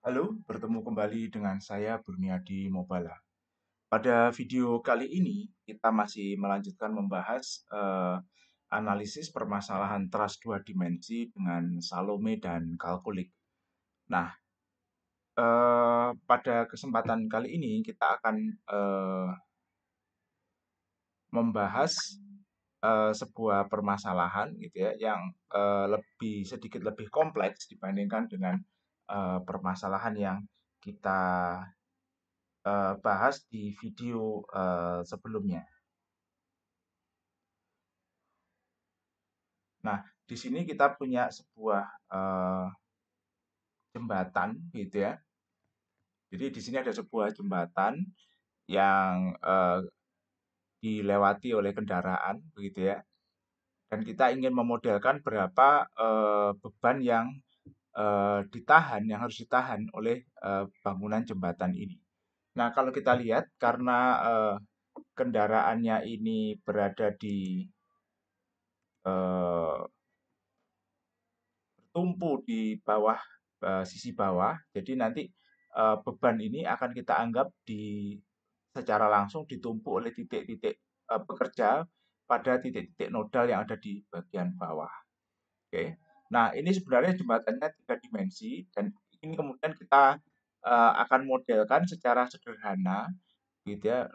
Halo, bertemu kembali dengan saya Burniadi Mobala. Pada video kali ini kita masih melanjutkan membahas analisis permasalahan trust dua dimensi dengan Salome dan kalkulik. Nah, pada kesempatan kali ini kita akan membahas sebuah permasalahan gitu ya yang sedikit lebih kompleks dibandingkan dengan permasalahan yang kita bahas di video sebelumnya. Nah, di sini kita punya sebuah jembatan, gitu ya. Jadi di sini ada sebuah jembatan yang dilewati oleh kendaraan, begitu ya. Dan kita ingin memodelkan berapa beban yang yang harus ditahan oleh bangunan jembatan ini. Nah, kalau kita lihat karena kendaraannya ini berada di eh, tumpu di bawah sisi bawah. Jadi nanti beban ini akan kita anggap secara langsung ditumpuk oleh titik-titik pekerja pada titik-titik nodal yang ada di bagian bawah. Oke. Nah, ini sebenarnya jembatannya tiga dimensi dan ini kemudian kita akan modelkan secara sederhana gitu ya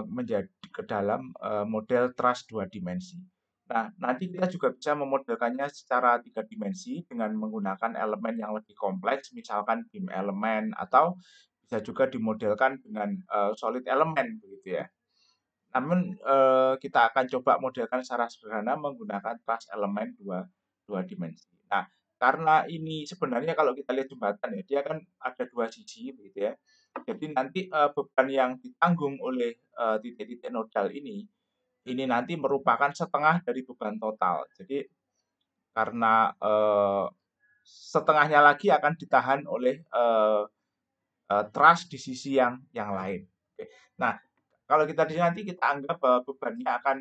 menjadi ke dalam model truss dua dimensi. Nah, nanti kita juga bisa memodelkannya secara tiga dimensi dengan menggunakan elemen yang lebih kompleks, misalkan beam elemen atau bisa juga dimodelkan dengan solid elemen begitu ya. Namun kita akan coba modelkan secara sederhana menggunakan truss elemen dua dimensi. Nah, karena ini sebenarnya kalau kita lihat jembatan ya, dia kan ada dua sisi begitu ya. Jadi nanti beban yang ditanggung oleh titik-titik nodal ini nanti merupakan setengah dari beban total. Jadi karena setengahnya lagi akan ditahan oleh truss di sisi yang lain. Oke. Nah, kalau kita di sini nanti kita anggap bahwa bebannya akan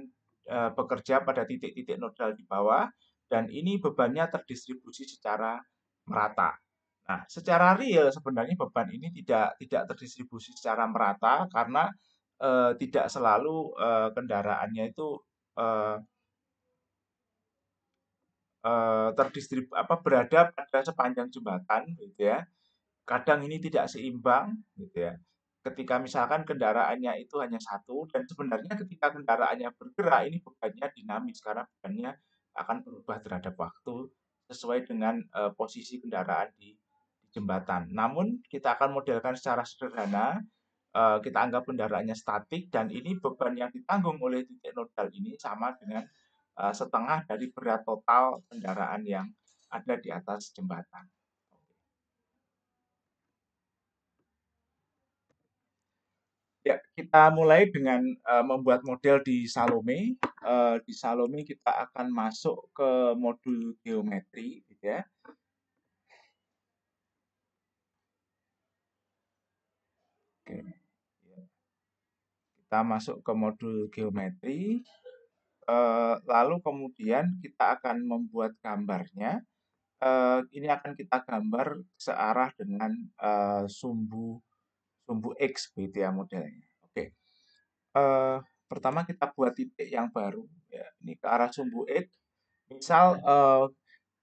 bekerja pada titik-titik nodal di bawah dan ini bebannya terdistribusi secara merata. Nah, secara real sebenarnya beban ini tidak terdistribusi secara merata karena tidak selalu kendaraannya itu eh, berada pada sepanjang jembatan gitu ya. Kadang ini tidak seimbang gitu ya. Ketika misalkan kendaraannya itu hanya satu dan sebenarnya ketika kendaraannya bergerak ini bebannya dinamis karena bebannya akan berubah terhadap waktu sesuai dengan posisi kendaraan di jembatan. Namun kita akan modelkan secara sederhana, kita anggap kendaraannya statik dan ini beban yang ditanggung oleh titik nodal ini sama dengan setengah dari berat total kendaraan yang ada di atas jembatan. Ya, kita mulai dengan membuat model di Salome. Di Salome kita akan masuk ke modul geometri, gitu ya. Oke, kita masuk ke modul geometri. Lalu kemudian kita akan membuat gambarnya. Ini akan kita gambar searah dengan sumbu sumbu X, gitu ya modelnya. Oke. Eh, Pertama kita buat titik yang baru. Ya, ini ke arah sumbu X. Misal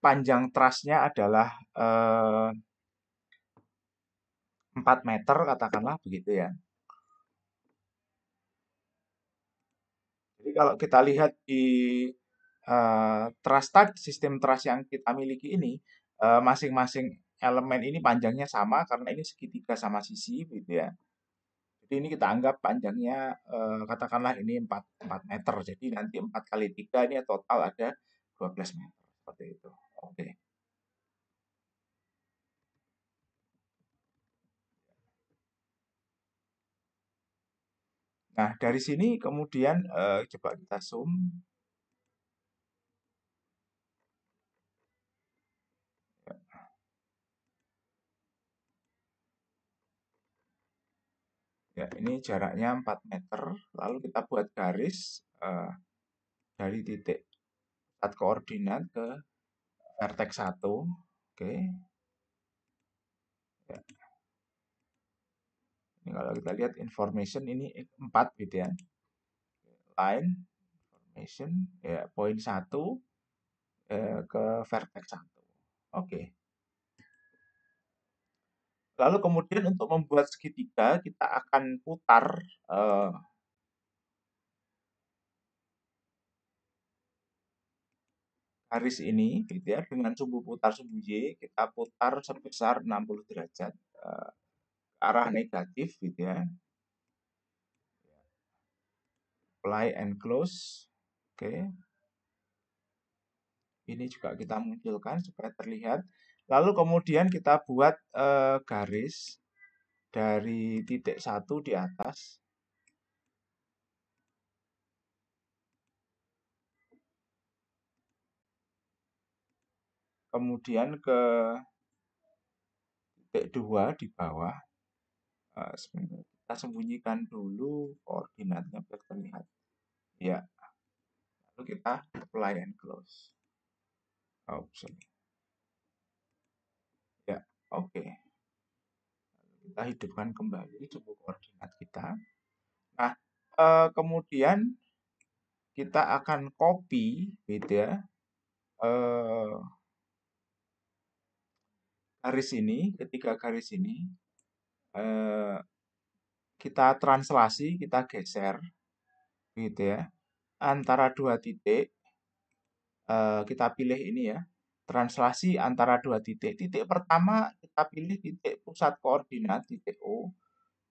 panjang trasnya adalah 4 meter katakanlah begitu ya. Jadi kalau kita lihat di sistem trust yang kita miliki ini, masing-masing elemen ini panjangnya sama karena ini segitiga sama sisi gitu ya. Jadi ini kita anggap panjangnya katakanlah ini 4 meter. Jadi nanti 4 kali 3 ini total ada 12 meter seperti itu. Oke. Nah, dari sini kemudian coba kita zoom. Ya, ini jaraknya 4 meter. Lalu kita buat garis dari titik pusat koordinat ke vertex 1. Oke. Ya. Kalau kita lihat information ini 4 gitu ya. Line information ya poin 1 ke vertex 1. Oke. Lalu kemudian untuk membuat segitiga kita akan putar garis ini gitu ya dengan sumbu putar sumbu Y kita putar sebesar 60 derajat ke arah negatif gitu ya. Apply and close. Oke. Ini juga kita munculkan supaya terlihat. Lalu kemudian kita buat garis dari titik 1 di atas. Kemudian ke titik 2 di bawah. Kita sembunyikan dulu koordinatnya biar terlihat. Ya, lalu kita apply and close. Oh, sorry. Ya, oke. Kita hidupkan kembali sumbu koordinat kita. Nah, kemudian kita akan copy, gitu ya, garis ini, ketiga garis ini, kita translasi, kita geser, gitu ya, antara dua titik. Kita pilih ini ya, translasi antara dua titik. Titik pertama kita pilih titik pusat koordinat, titik O.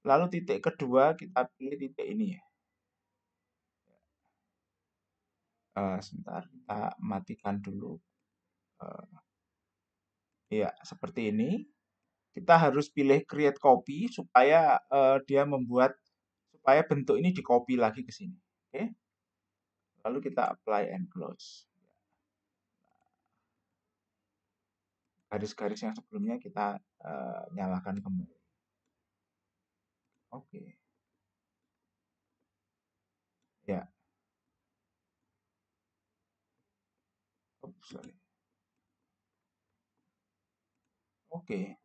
Lalu titik kedua kita pilih titik ini ya. Sebentar, kita matikan dulu. Ya, seperti ini. Kita harus pilih create copy supaya dia membuat, supaya bentuk ini di copy lagi ke sini. Oke. Lalu kita apply and close. Garis-garis yang sebelumnya kita nyalakan kembali. Oke. Ya. Sorry. Oke.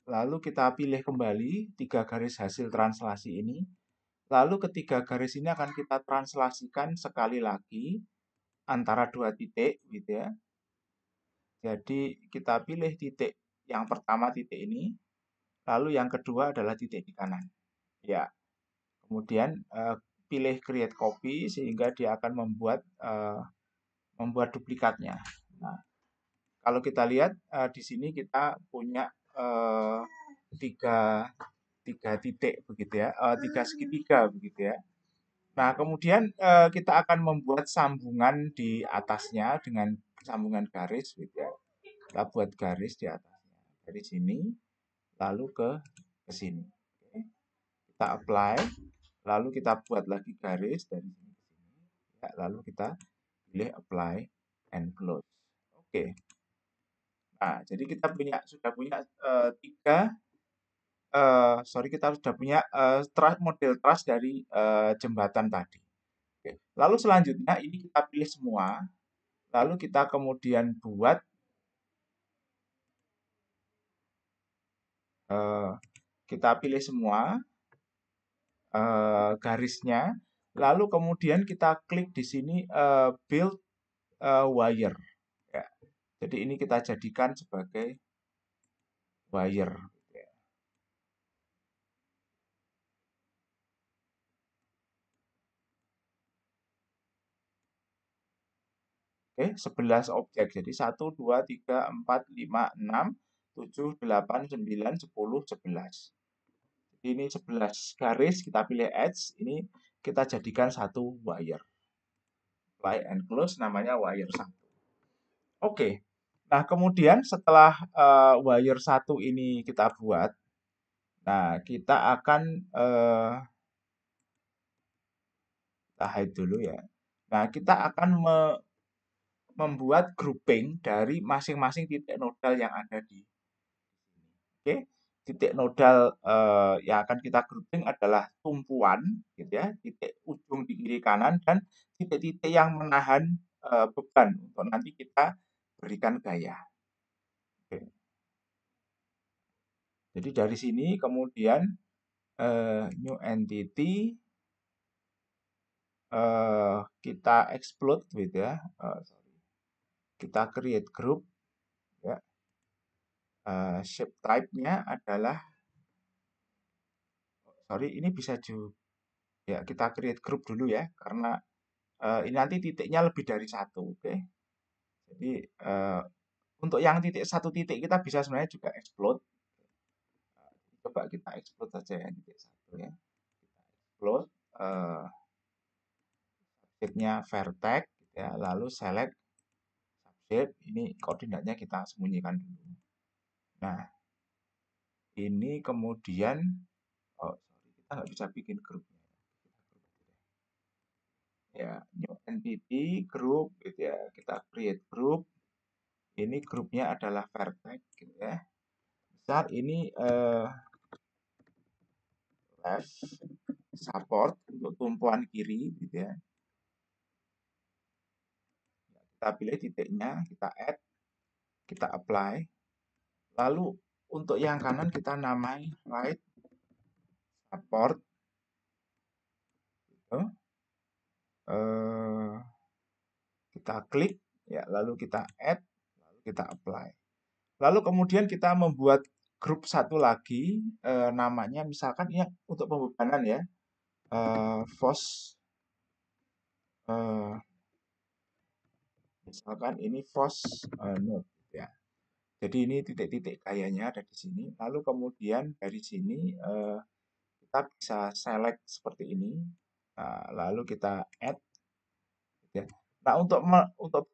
Lalu kita pilih kembali 3 garis hasil translasi ini. Lalu ketiga garis ini akan kita translasikan sekali lagi antara dua titik, gitu ya. Jadi kita pilih titik yang pertama, titik ini, lalu yang kedua adalah titik di kanan. Ya. Kemudian pilih create copy sehingga dia akan membuat duplikatnya. Nah, kalau kita lihat di sini kita punya tiga titik begitu ya, 3 segitiga begitu ya. Nah, kemudian kita akan membuat sambungan di atasnya dengan sambungan garis gitu ya. Kita buat garis di atasnya dari sini lalu ke sini. Oke. Kita apply, lalu kita buat lagi garis dari sini ke sini. Ya, lalu kita pilih apply and close. Oke. Nah, jadi kita sudah punya kita sudah punya model truss dari jembatan tadi. Oke. Lalu selanjutnya ini kita pilih semua, lalu kita kemudian buat kita pilih semua garisnya, lalu kemudian kita klik di sini build wire. Ya. Jadi ini kita jadikan sebagai wire. Oke, 11 objek. Jadi 1, 2, 3, 4, 5, 6, 7, 8, 9, 10, 11. Ini 11 garis, kita pilih edge, ini kita jadikan satu wire. Apply and close, namanya wire 1. Oke, nah kemudian setelah wire 1 ini kita buat, nah kita akan kita hide dulu ya. Nah, kita akan membuat grouping dari masing-masing titik nodal yang ada di sini. Oke, titik nodal yang akan kita grouping adalah tumpuan, gitu ya, titik ujung di kiri kanan dan titik-titik yang menahan beban untuk nanti kita berikan gaya. Oke. Jadi dari sini kemudian new entity kita explode gitu ya. Kita create group ya. Shape type-nya adalah ini bisa juga ya kita create group dulu ya karena ini nanti titiknya lebih dari satu, oke? Jadi untuk yang satu titik kita bisa sebenarnya juga explode. Coba kita explode saja ya titik satu ya. Kita explode subject-nya vertex gitu ya, lalu select subject. Ini koordinatnya kita sembunyikan dulu. Nah, ini kemudian kita nggak bisa bikin grupnya. Ya, new entity group gitu ya. Kita create group. Ini grupnya adalah vertex gitu ya. Misal ini left support untuk tumpuan kiri gitu ya. Kita pilih titiknya, kita add, kita apply. Lalu untuk yang kanan kita namai right support. Gitu. Kita klik ya, lalu kita add, lalu kita apply. Lalu kemudian kita membuat grup satu lagi, namanya misalkan ini untuk pembebanan ya, FOS, misalkan ini FOS node ya. Jadi ini titik-titik gayanya ada di sini. Lalu kemudian dari sini kita bisa select seperti ini. Nah, lalu kita add. Ya. Nah, untuk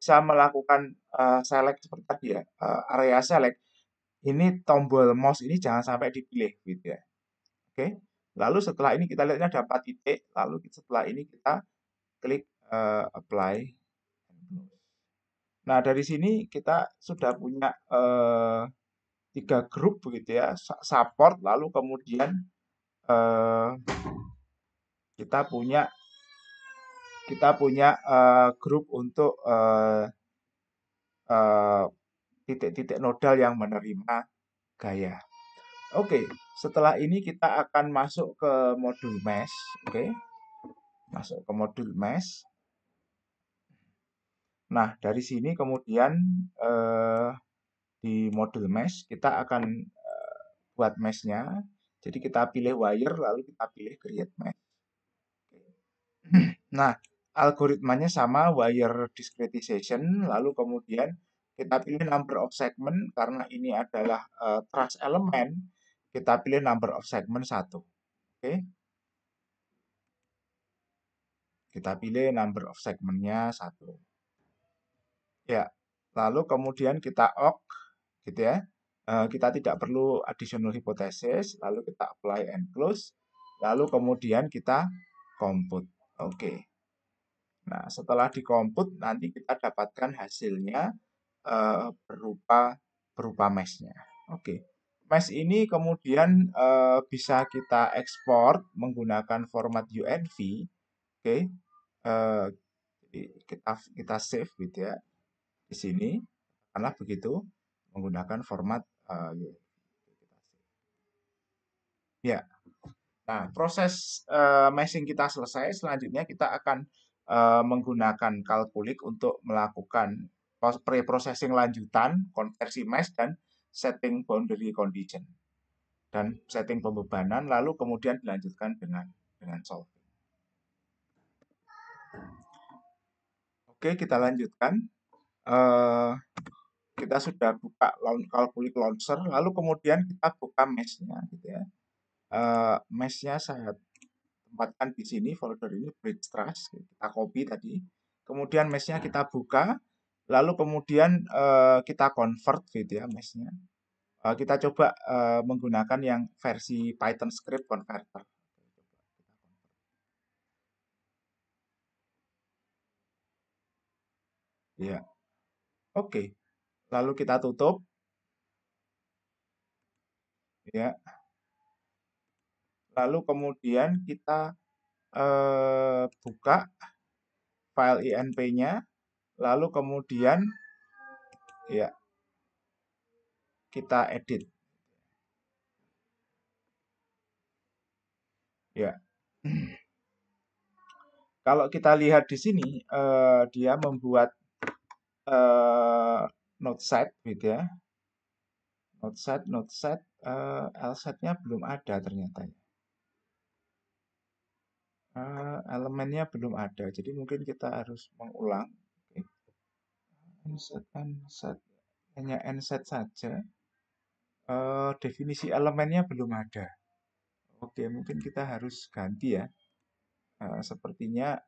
bisa melakukan select seperti tadi ya, area select, ini tombol mouse ini jangan sampai dipilih gitu ya. Oke. Lalu setelah ini kita lihatnya dapat titik, lalu setelah ini kita klik apply. Nah, dari sini kita sudah punya 3 grup begitu ya, support, lalu kemudian kita punya grup untuk titik-titik nodal yang menerima gaya. Oke, setelah ini kita akan masuk ke modul mesh. Oke, masuk ke modul mesh. Nah, dari sini kemudian di modul mesh kita akan buat mesh-nya. Jadi kita pilih wire, lalu kita pilih create mesh. Nah, algoritmanya sama, wire discretization, lalu kemudian kita pilih number of segment, karena ini adalah trace element, kita pilih number of segment 1. Oke. Kita pilih number of segmentnya 1. Ya, lalu kemudian kita awk, gitu ya. Kita tidak perlu additional hypothesis, lalu kita apply and close, lalu kemudian kita compute. Oke. Nah, setelah dikomput nanti kita dapatkan hasilnya berupa mesh-nya. Oke. Mesh ini kemudian bisa kita ekspor menggunakan format UNV. Oke. Jadi kita save gitu ya di sini karena begitu menggunakan format UNV. Ya. Nah, proses meshing kita selesai. Selanjutnya kita akan menggunakan Calculix untuk melakukan pre-processing lanjutan, konversi mesh, dan setting boundary condition. Dan setting pembebanan, lalu kemudian dilanjutkan dengan solving. Oke, kita lanjutkan. Kita sudah buka Calculix Launcher, lalu kemudian kita buka mesh-nya. Gitu ya. Mesh-nya saya tempatkan di sini, folder ini bridge trace, kita copy tadi. Kemudian mesh-nya kita buka, lalu kemudian kita convert gitu ya mesh-nya. Kita coba menggunakan yang versi Python script converter. Ya, oke. Lalu kita tutup. Ya. Lalu kemudian kita buka file INP-nya, lalu kemudian ya kita edit. Ya. Kalau kita lihat di sini, dia membuat node set gitu ya. Node set, LSET-nya belum ada ternyata. Elemennya belum ada, jadi mungkin kita harus mengulang. Oke. Nset, hanya nset saja. Definisi elemennya belum ada. Oke, mungkin kita harus ganti ya. Sepertinya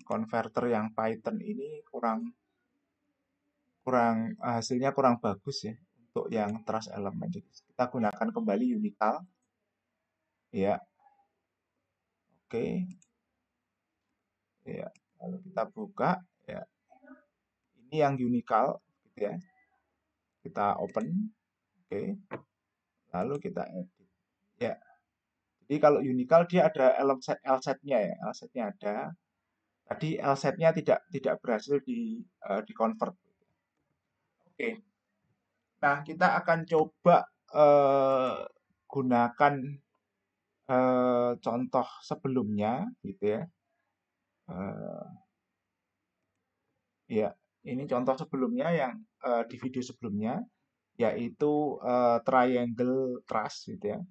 converter yang Python ini kurang kurang hasilnya kurang bagus ya untuk yang trust element. Jadi kita gunakan kembali Unical. Ya, oke. Ya, lalu kita buka ya. Ini yang Unical gitu ya. Kita open. Oke. Lalu kita edit. Ya. Jadi kalau Unical dia ada LSET-nya ya. LSET-nya ada. Tadi LSET-nya tidak berhasil di convert. Oke. Nah, kita akan coba gunakan contoh sebelumnya gitu ya. Ya, ini contoh sebelumnya yang di video sebelumnya yaitu triangle truss gitu ya.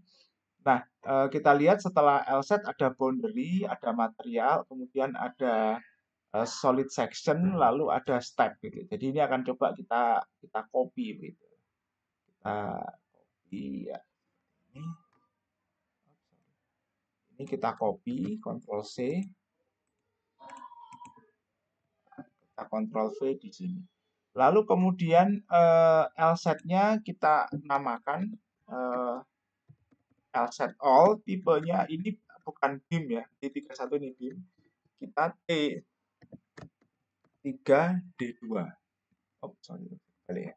Nah, kita lihat setelah LSET ada boundary, ada material, kemudian ada solid section, lalu ada step gitu. Jadi ini akan coba kita copy gitu. Kita copy ya. Ini kita copy, Ctrl C, kita Ctrl V di sini. Lalu kemudian LSET-nya kita namakan LSET all, tipenya ini bukan BIM ya, T31 ini BIM. Kita T3D2. Oh, sorry, balik ya.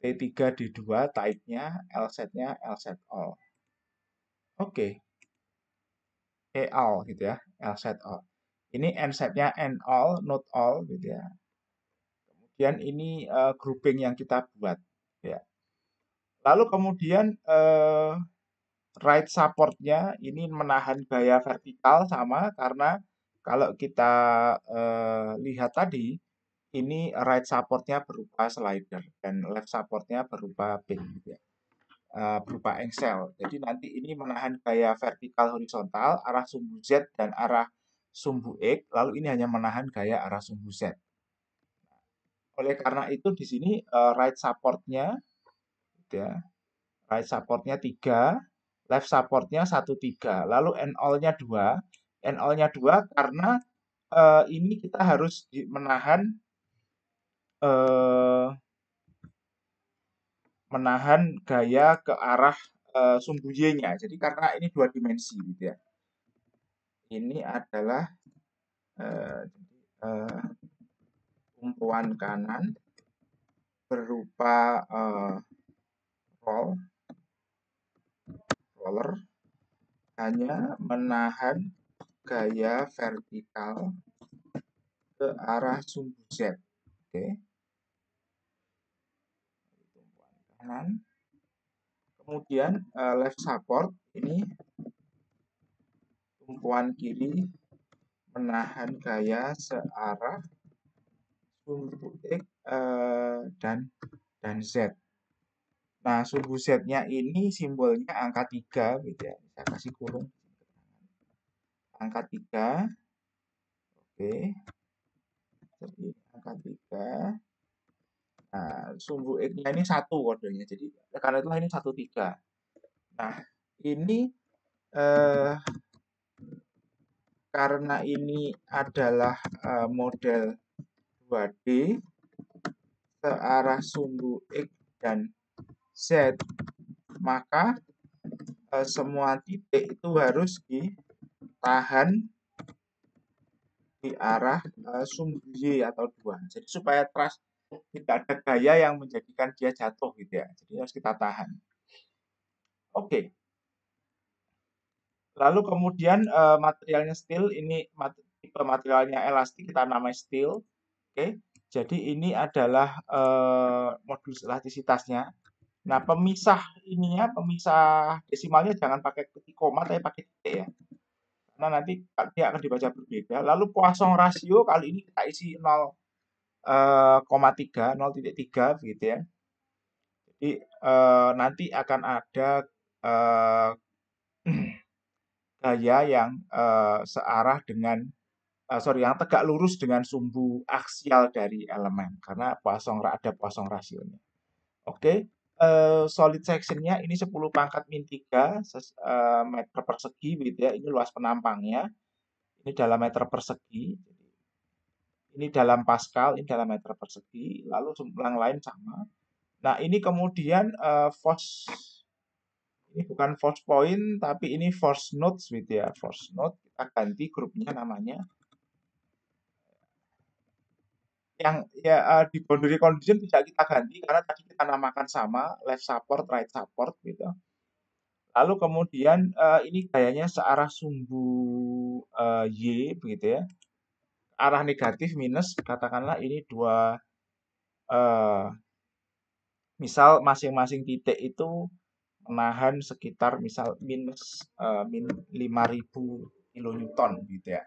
T3D2 type-nya, LSET-nya LSET all. Oke. all gitu ya, LSET all. Ini NSET-nya N all, not all gitu ya. Kemudian ini grouping yang kita buat ya. Lalu kemudian right support-nya ini menahan gaya vertikal sama karena kalau kita lihat tadi ini right support-nya berupa slider dan left support-nya berupa pin gitu ya. Berupa engsel. Jadi nanti ini menahan gaya vertikal horizontal arah sumbu Z dan arah sumbu X, lalu ini hanya menahan gaya arah sumbu Z. Oleh karena itu di sini right support-nya gitu ya. Right support-nya 3, left support-nya 1,3. Lalu N all-nya 2. N all-nya 2 karena ini kita harus menahan gaya ke arah sumbu Y-nya. Jadi karena ini 2 dimensi gitu ya. Ini adalah tumpuan kanan berupa roller hanya menahan gaya vertikal ke arah sumbu Z. Oke. Tumpuan kanan. Kemudian left support ini tumpuan kiri menahan gaya searah sumbu X dan Z. Nah, sumbu Z-nya ini simbolnya angka 3 gitu ya. Saya kasih kurung. Angka 3. Oke. Jadi angka 3. Nah, sumbu X-nya ini 1 kodenya. Jadi karena itu ini 1,3. Nah, ini karena ini adalah model 2D searah sumbu X dan Z, maka semua titik itu harus ditahan di arah sumbu Y atau 2. Jadi supaya truss tidak ada gaya yang menjadikan dia jatuh gitu ya. Jadi harus kita tahan. Oke. Lalu kemudian materialnya steel, ini tipe materialnya elastik, kita namai steel. Oke. Jadi ini adalah modulus elastisitasnya. Nah, pemisah desimalnya jangan pakai titik koma, tapi pakai titik ya. Karena nanti dia akan dibaca berbeda. Lalu Poisson rasio kali ini kita isi 0,3, 0,3 begitu ya. Jadi nanti akan ada eh, gaya yang searah dengan yang tegak lurus dengan sumbu aksial dari elemen karena ada Poisson rasionya. Oke, solid sectionnya ini 10 pangkat min 3 meter persegi gitu ya. Ini luas penampangnya. Ini dalam meter persegi. Ini dalam Pascal, ini dalam meter persegi. Lalu yang lain sama. Nah, ini kemudian force ini bukan force point tapi ini force nodes gitu ya. Force node kita ganti grupnya namanya. Yang ya di boundary condition tidak kita ganti karena tadi kita namakan sama left support, right support gitu. Lalu kemudian ini gayanya searah sumbu Y begitu ya. Arah negatif minus katakanlah ini dua eh, misal masing-masing titik itu menahan sekitar misal minus min 5.000 kilonewton gitu ya.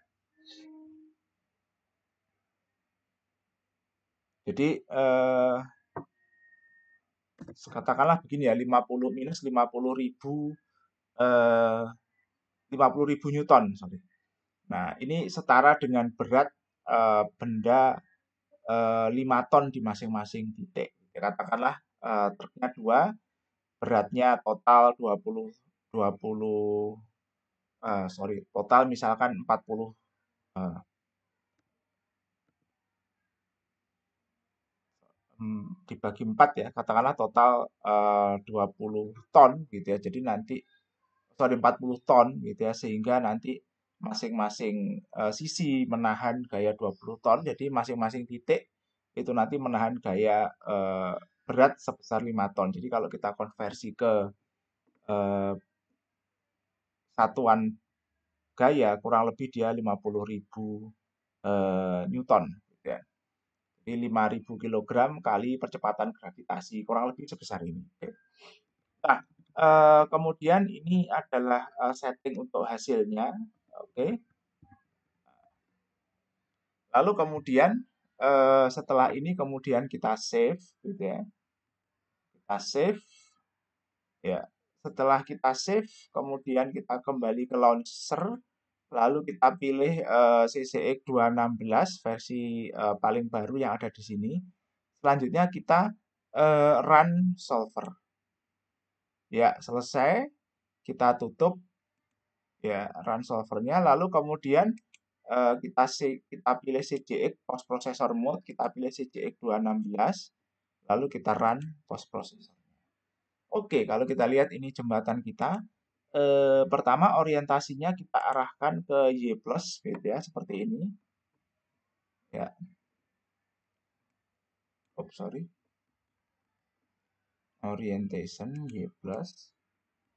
Jadi katakanlah begini ya 50 minus 50.000 newton sorry. Nah, ini setara dengan berat benda 5 ton di masing-masing titik. Katakanlah truknya 2, beratnya total 20 total misalkan 40 eh, dibagi 4 ya, katakanlah total 20 ton gitu ya. Jadi nanti 40 ton gitu ya, sehingga nanti masing-masing sisi menahan gaya 20 ton. Jadi masing-masing titik itu nanti menahan gaya berat sebesar 5 ton. Jadi kalau kita konversi ke eh, satuan gaya kurang lebih dia 50.000 Newton gitu ya. Jadi 5.000 kilogram kali percepatan gravitasi kurang lebih sebesar ini. Oke. Nah, kemudian ini adalah setting untuk hasilnya. Oke. Lalu kemudian setelah ini kemudian kita save gitu ya. Kita save ya. Setelah kita save kemudian kita kembali ke launcher. Lalu kita pilih CCX 216 versi paling baru yang ada di sini. Selanjutnya kita run solver. Ya, selesai. Kita tutup ya run solvernya. Lalu kemudian kita pilih CJX post processor mode, kita pilih CJX 216. Lalu kita run post processor. Oke, kalau kita lihat ini jembatan kita. Pertama orientasinya kita arahkan ke Y plus gitu ya, seperti ini. Ya, sorry. Orientation Y plus.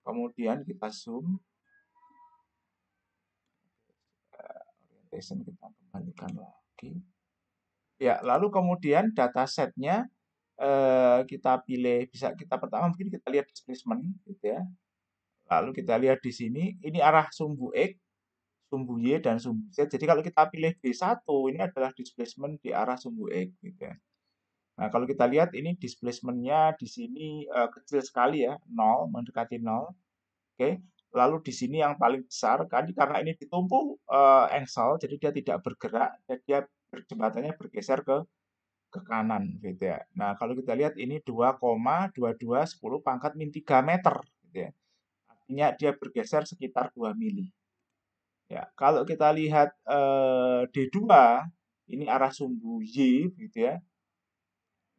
Kemudian kita zoom. Orientation kita kembalikan lagi. Ya, lalu kemudian datasetnya kita pilih, bisa kita pertama mungkin kita lihat displacement gitu ya. Lalu kita lihat di sini, ini arah sumbu X, sumbu Y, dan sumbu Z. Jadi kalau kita pilih B1, ini adalah displacement di arah sumbu X gitu ya. Nah, kalau kita lihat ini displacementnya di sini kecil sekali ya, 0, mendekati 0. Oke. Lalu di sini yang paling besar, karena ini ditumpu engsel, jadi dia tidak bergerak, dan dia jembatannya bergeser ke kanan gitu ya. Nah, kalau kita lihat ini 2,2210 pangkat min 3 meter gitu ya. Artinya dia bergeser sekitar 2 mili. Ya, kalau kita lihat D2 ini arah sumbu Y gitu ya.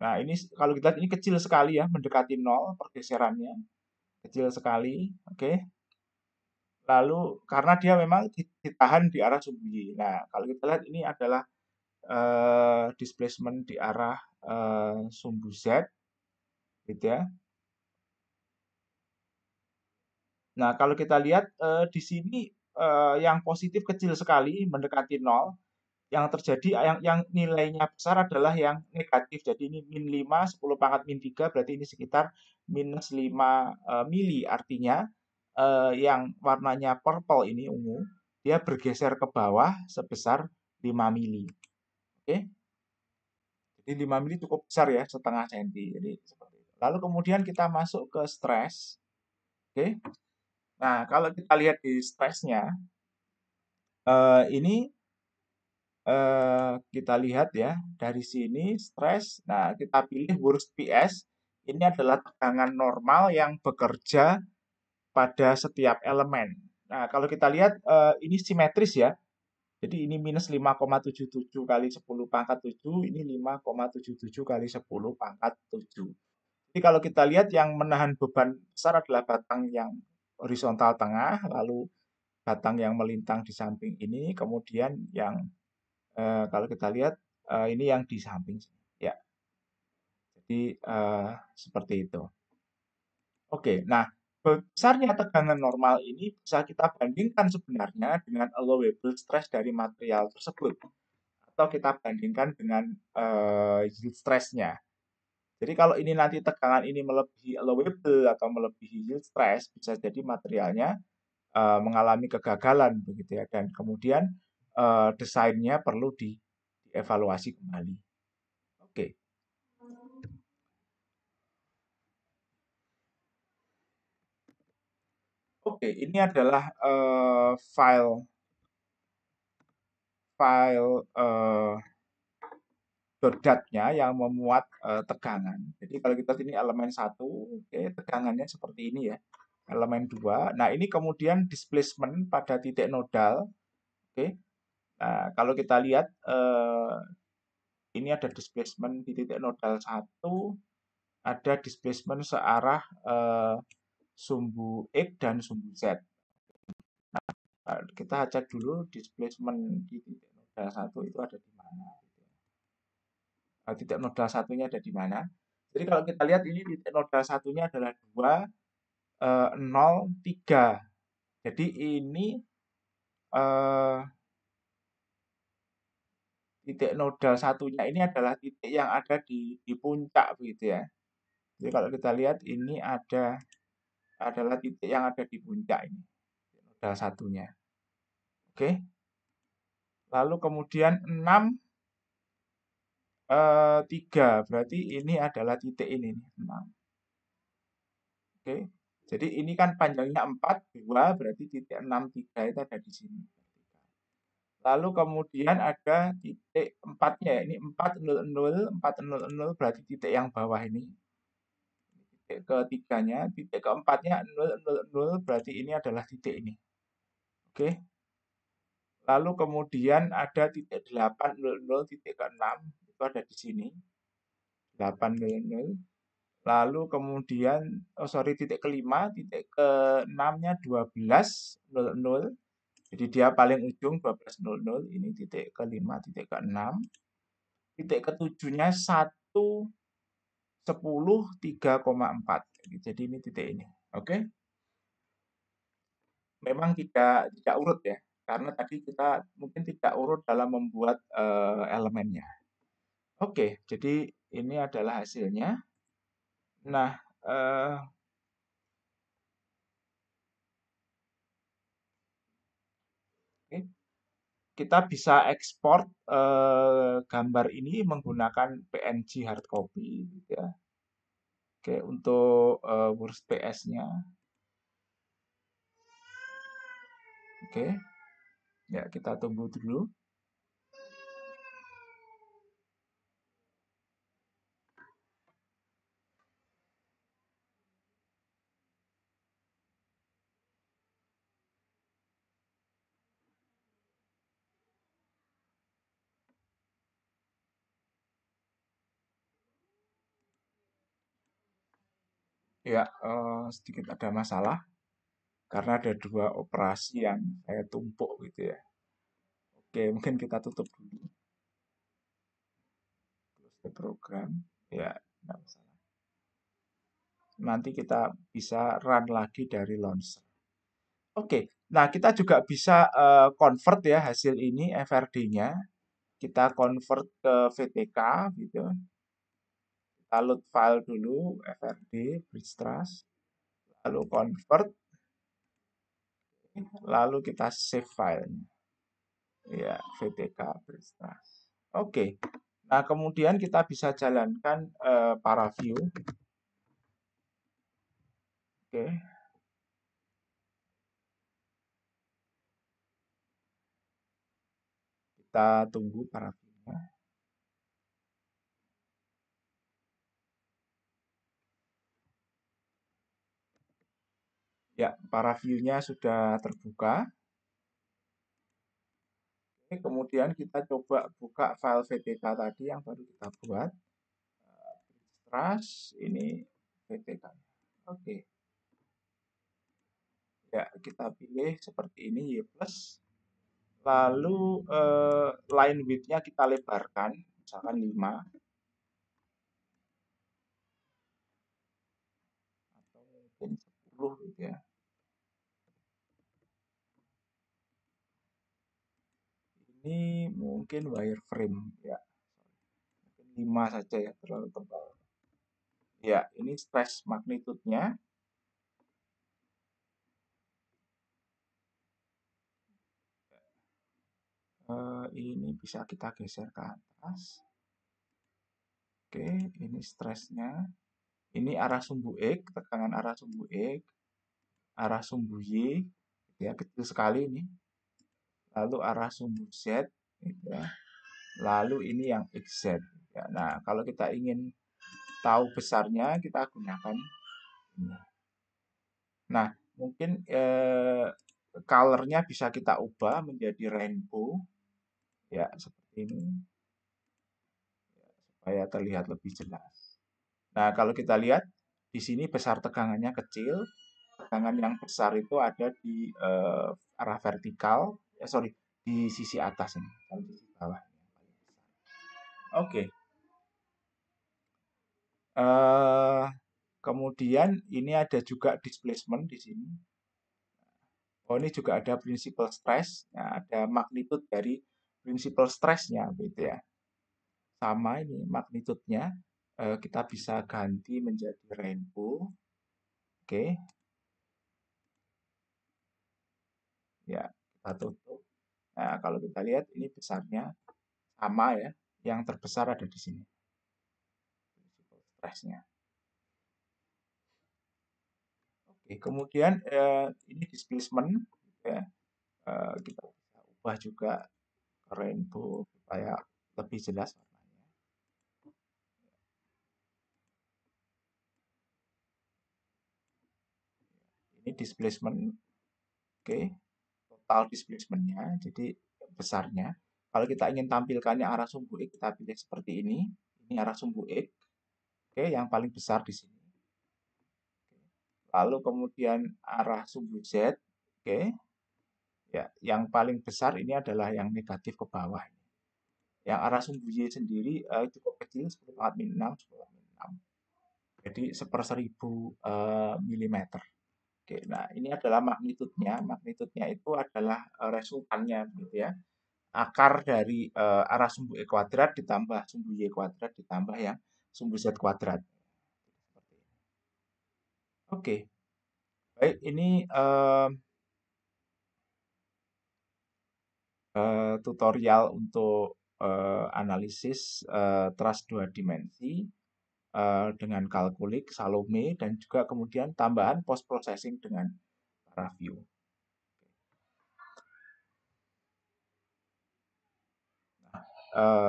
Nah, ini kalau kita lihat ini kecil sekali ya, mendekati 0 pergeserannya. Kecil sekali, oke. Lalu karena dia memang ditahan di arah sumbu Y. Nah, kalau kita lihat ini adalah displacement di arah sumbu Z gitu ya. Nah, kalau kita lihat di sini yang positif kecil sekali mendekati 0, yang terjadi yang nilainya besar adalah yang negatif. Jadi ini min 5, 10 pangkat min 3 berarti ini sekitar minus 5 mili. Artinya yang warnanya purple ini ungu, dia bergeser ke bawah sebesar 5 mili. Oke. Jadi 5 mili cukup besar ya, setengah senti. Jadi seperti itu. Lalu kemudian kita masuk ke stres. Oke. Nah, kalau kita lihat di stresnya, ini kita lihat ya, dari sini stres. Nah, kita pilih worst PS. Ini adalah tegangan normal yang bekerja pada setiap elemen. Nah, kalau kita lihat ini simetris ya. Jadi ini minus 5,77 kali 10 pangkat 7, ini 5,77 kali 10 pangkat 7. Jadi kalau kita lihat yang menahan beban besar adalah batang yang horizontal tengah, lalu batang yang melintang di samping ini, kemudian yang kalau kita lihat ini yang di samping sini. Ya, jadi seperti itu. Oke, nah besarnya tegangan normal ini bisa kita bandingkan sebenarnya dengan allowable stress dari material tersebut, atau kita bandingkan dengan yield stress-nya. Jadi kalau ini nanti tegangan ini melebihi allowable atau melebihi yield stress, bisa jadi materialnya mengalami kegagalan begitu ya, dan kemudian desainnya perlu dievaluasi kembali. Oke. Oke, ini adalah file dotnya yang memuat tegangan. Jadi kalau kita sini elemen 1, oke, tegangannya seperti ini ya. Elemen 2. Nah, ini kemudian displacement pada titik nodal. Oke. Nah, kalau kita lihat ini ada displacement di titik nodal 1, ada displacement searah sumbu X dan sumbu Z. Kita cek dulu displacement di titik nodal 1 itu ada di mana. Titik nodal satunya ada di mana. Jadi kalau kita lihat ini titik nodal satunya adalah 2, 0, 3. Jadi ini titik nodal satunya ini adalah titik yang ada di puncak begitu ya. Jadi kalau kita lihat ini adalah titik yang ada di puncak ini. Nodal satunya. Oke. Lalu kemudian 6, 3. Berarti ini adalah titik ini, 6. Oke. Jadi ini kan panjangnya 4, 2, berarti titik 6, 3 itu ada di sini. Lalu kemudian ada titik 4-nya ya. Ini 400, 400 berarti titik yang bawah ini. Titik ketiganya, titik keempatnya 000 berarti ini adalah titik ini. Oke. Lalu kemudian ada titik 800, titik ke-6 itu ada di sini. 800. Lalu kemudian titik kelima, titik ke-6-nya 1200. Jadi dia paling ujung 1200, ini titik ke-5, titik ke-6. Titik ke-7-nya 1, 10, 3,4. Jadi ini titik ini. Oke. Memang tidak urut ya, karena tadi kita mungkin tidak urut dalam membuat elemennya. Oke, jadi ini adalah hasilnya. Nah, kita bisa ekspor gambar ini menggunakan PNG hard copy, gitu ya. Oke, untuk worst PS-nya. Oke, ya kita tunggu dulu. Ya, sedikit ada masalah karena ada 2 operasi yang saya tumpuk gitu ya. Oke, mungkin kita tutup dulu. Close the program. Ya, tidak masalah. Nanti kita bisa run lagi dari launcher. Oke, nah kita juga bisa convert ya hasil ini FRD-nya. kita convert ke VTK gitu. Kita load file dulu, frd bridge truss, lalu convert, lalu kita save filenya. Ya, VTK bridge truss. Oke. Nah, kemudian kita bisa jalankan para view. Oke. Kita tunggu para view-nya. Ya, para view-nya sudah terbuka. Oke, kemudian kita coba buka file VTK tadi yang baru kita buat. Truss, ini VTK. Oke. Ya, kita pilih seperti ini, Y+. Lalu line width-nya kita lebarkan, misalkan 5. Atau mungkin 10 gitu ya. Ini mungkin wireframe ya. Mungkin 5 saja ya, terlalu tebal. Ya, ini stress magnitude-nya. Ini bisa kita geser ke atas. Oke, ini stresnya. Ini arah sumbu X, tegangan arah sumbu X, arah sumbu Y, ya kecil sekali ini. Lalu arah sumbu Z, gitu ya. Lalu ini yang XZ. Ya, nah, kalau kita ingin tahu besarnya, kita gunakan ini. Nah, mungkin color-nya bisa kita ubah menjadi rainbow, ya seperti ini, ya, supaya terlihat lebih jelas. Nah, kalau kita lihat di sini besar tegangannya kecil, tegangan yang besar itu ada di arah vertikal, sorry, di sisi atas ini, kalau di sisi bawah. Oke. Kemudian ini ada juga displacement di sini. Oh, ini juga ada principal stress, ya, ada magnitude dari principal stress-nya, gitu ya. Sama ini magnitude-nya, kita bisa ganti menjadi rainbow. Oke. Ya, kita tutup. Nah, kalau kita lihat ini besarnya sama ya. Yang terbesar ada di sini. Principal stress-nya. Oke, kemudian ini displacement, ya. Kita bisa ubah juga ke rainbow supaya lebih jelas warnanya. Ini displacement, oke, total displacement-nya, jadi besarnya. Kalau kita ingin tampilkannya arah sumbu X, kita pilih seperti ini. Ini arah sumbu X, oke, yang paling besar di sini. Lalu kemudian arah sumbu Z, oke. Ya, yang paling besar ini adalah yang negatif ke bawah. Yang arah sumbu Y sendiri cukup kecil, 10⁻6, 10⁻6. Jadi 1/1000 milimeter. Oke, nah ini adalah magnitudenya. Magnitudenya itu adalah resultannya, gitu ya. Akar dari arah sumbu E kuadrat ditambah sumbu Y kuadrat ditambah yang sumbu Z kuadrat. Oke, baik, ini tutorial untuk analisis truss 2 dimensi dengan Calculix, Salome, dan juga kemudian tambahan post processing dengan Paraview.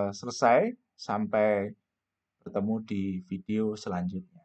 Selesai, sampai bertemu di video selanjutnya.